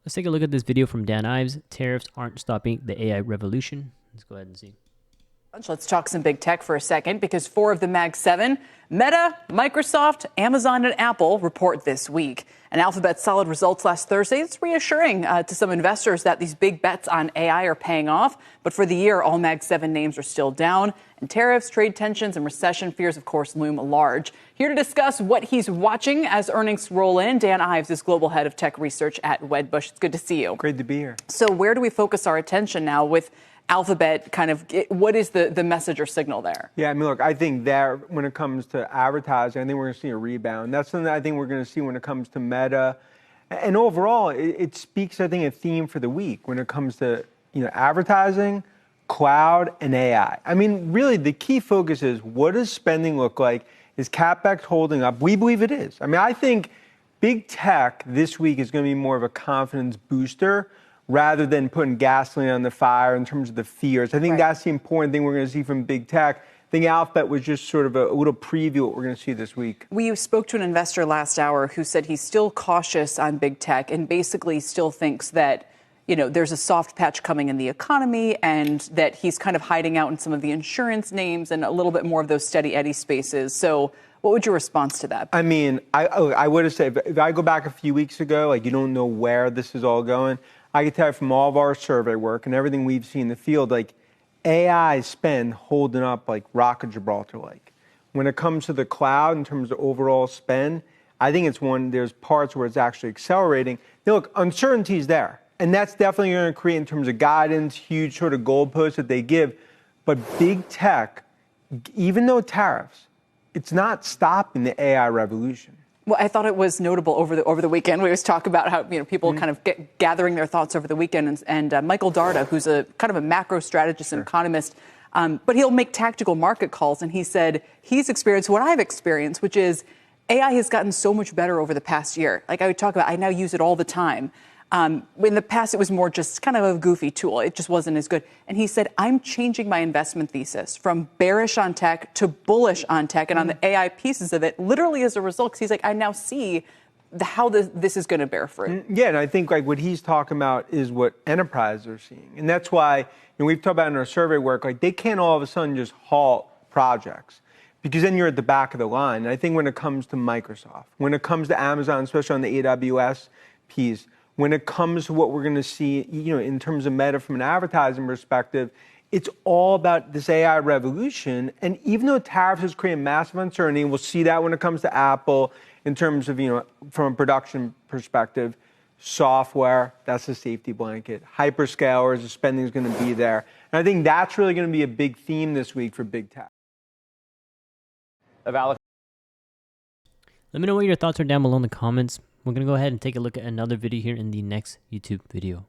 Let's take a look at this video from Dan Ives. Tariffs aren't stopping the AI revolution. Let's go ahead and see. Let's talk some big tech for a second, because 4 of the Mag 7, Meta, Microsoft, Amazon, and Apple, report this week. And Alphabet's solid results last Thursday, it's reassuring to some investors that these big bets on AI are paying off. But for the year, all Mag 7 names are still down. And tariffs, trade tensions, and recession fears, of course, loom large. Here to discuss what he's watching as earnings roll in, Dan Ives is Global Head of Tech Research at Wedbush. It's good to see you. Great to be here. So where do we focus our attention now with Alphabet? Kind of, what is the message or signal there? Yeah, I mean, look, I think there, when it comes to advertising, I think we're going to see a rebound. That's something that I think we're going to see when it comes to Meta. And overall, it speaks, I think, a theme for the week when it comes to, advertising, cloud, and AI. I mean, really, the key focus is, what does spending look like? Is CapEx holding up? We believe it is. I mean, I think big tech this week is going to be more of a confidence booster rather than putting gasoline on the fire in terms of the fears. I think that's the important thing we're going to see from big tech. I think Alphabet was just sort of a little preview of what we're going to see this week. We spoke to an investor last hour who said he's still cautious on big tech and basically still thinks that, there's a soft patch coming in the economy and that he's kind of hiding out in some of the insurance names and a little bit more of those steady Eddie spaces. So what would your response to that be? I mean, I would have said, if I go back a few weeks ago, you don't know where this is all going. I can tell you from all of our survey work and everything we've seen in the field, AI spend holding up like Rock of Gibraltar. When it comes to the cloud in terms of overall spend, I think there's parts where it's actually accelerating. Now, look, uncertainty is there. And that's definitely going to create, in terms of guidance, huge sort of goalposts that they give. But big tech, even though tariffs, it's not stopping the AI revolution. Well, I thought it was notable over the weekend. We always talk about how people kind of gathering their thoughts over the weekend. And Michael Darda, who's a kind of a macro strategist and economist, but he'll make tactical market calls. And he said he's experienced what I've experienced, which is AI has gotten so much better over the past year. I would talk about, I now use it all the time. In the past, it was more just kind of a goofy tool. It just wasn't as good. And he said, I'm changing my investment thesis from bearish on tech to bullish on tech and on the AI pieces of it, literally as a result, because he's like, I now see how this is going to bear fruit. Yeah, and I think what he's talking about is what enterprises are seeing. And that's why we've talked about in our survey work, they can't all of a sudden just halt projects, because then you're at the back of the line. And I think when it comes to Microsoft, when it comes to Amazon, especially on the AWS piece, when it comes to what we're going to see, in terms of Meta from an advertising perspective, it's all about this AI revolution. And even though tariffs has created massive uncertainty, and we'll see that when it comes to Apple, in terms of, from a production perspective, software, that's a safety blanket. Hyperscalers, the spending is going to be there. And I think that's really going to be a big theme this week for big tech. Let me know what your thoughts are down below in the comments. We're going to go ahead and take a look at another video here in the next YouTube video.